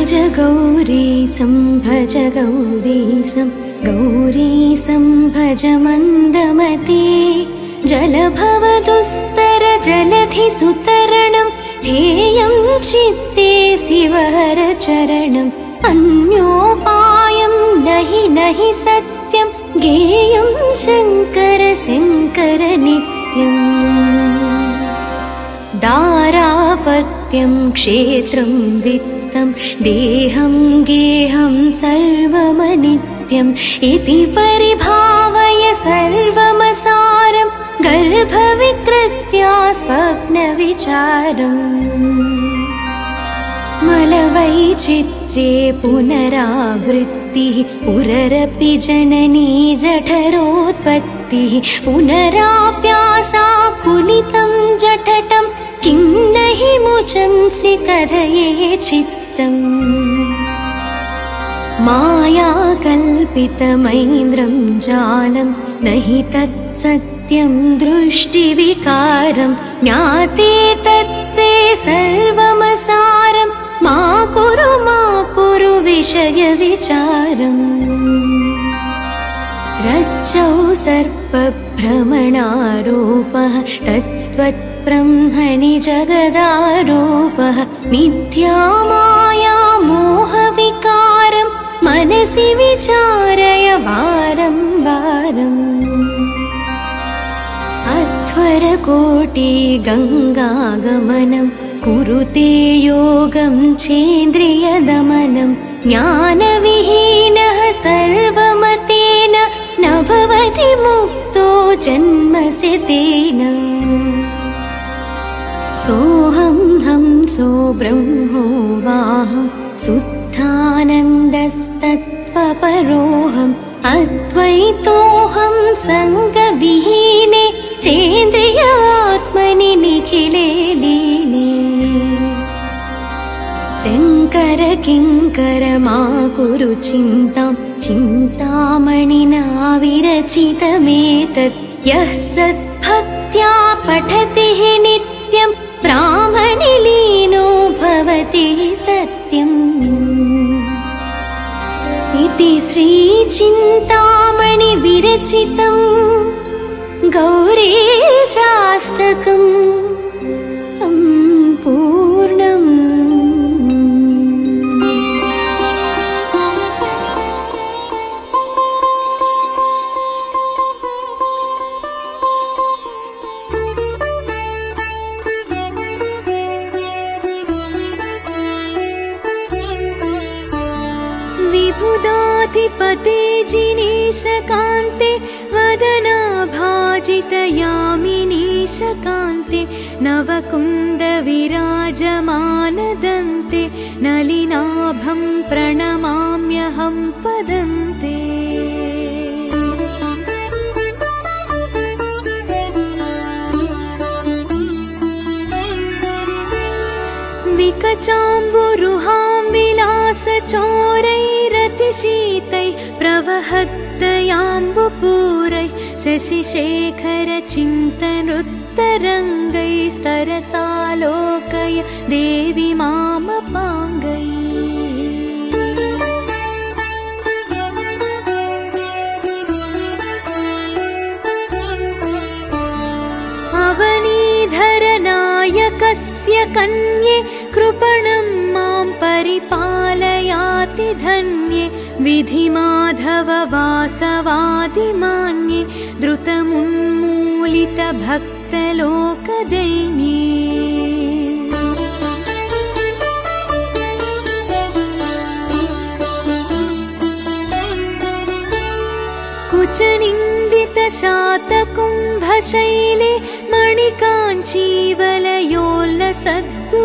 गौरीशं भज गौरीशं गौरीशं भज मन्दमते जलभवदुस्तर जलधिसुतरणं ध्येयं चित्ते शिवहर चरणम् अन्योपायं नहि सत्यं गेयं शङ्कर शङ्कर नित्यम् दारापत्यं क्षेत्रं वित्तं देहं गेहं सर्वमनित्यम् इति परिभावय सर्वमसारं गर्भविकृत्या स्वप्नविचारम् मलवैचित्र्ये पुनरावृत्तिः पुररपि जननी जठरोत्पत्तिः पुनराप्यासाकुलितं जठटं किं न हि मुचंसि कथये चित्तम् मायाकल्पितमैन्द्रं जालं न हि तत्सत्यं दृष्टिविकारं ज्ञाते तत्त्वे सर्वमसारं मा कुरु विषयविचारम् रज्जौ सर्पभ्रमणारोपः तत्त्वब्रह्मणि जगदारोपः मिथ्या माया मोहविकारं मनसि विचारय वारं वारम् अध्वरकोटि गङ्गागमनं कुरुते योगं चेन्द्रियदमनं ज्ञानविहीनः सर्वमतेन न भवति मुक्तो जन्मस्य तेन सोऽहं हंसो ब्रह्मोऽवाहं शुद्धानन्दस्तत्त्वपरोऽहम् अद्वैतोऽहं सङ्गविहीने चेन्द्रियात्मनि निखिले लीने शङ्कर किङ्कर मा कुरु चिन्तां चिन्तामणिना विरचितमेतत् यः सद्भक्त्या पठति नित्यं ब्राह्मणि लीनो भवति सत्यम् इति श्रीचिन्तामणि विरचितं गौरीशाष्टकं सम्पूर्णम्। विबुधाधिपते जिनेशकान्ते वदनाभाजितयामिनीशकान्ते नवकुन्दविराजमानदन्ते नलिनाभं प्रणमाम्यहं पदन्ते विकचाम्बुरुहां विलासचोरैरतिशीतैः प्रवहद्दयाम्बुपूरैः शशिशेखरचिन्तनोत्तरङ्गैस्तरसालोकय देवि मामपाङ्गैः अवनीधरनायकस्य कन्ये कृपणं मां परिपालयाति धन्ये विधिमाधव वासवादिमान्ये द्रुतमुन्मूलितभक्तलोकदैन्ये कुचनिन्दितशातकुम्भशैले मणिकाञ्चीवलयोल्लसद्दु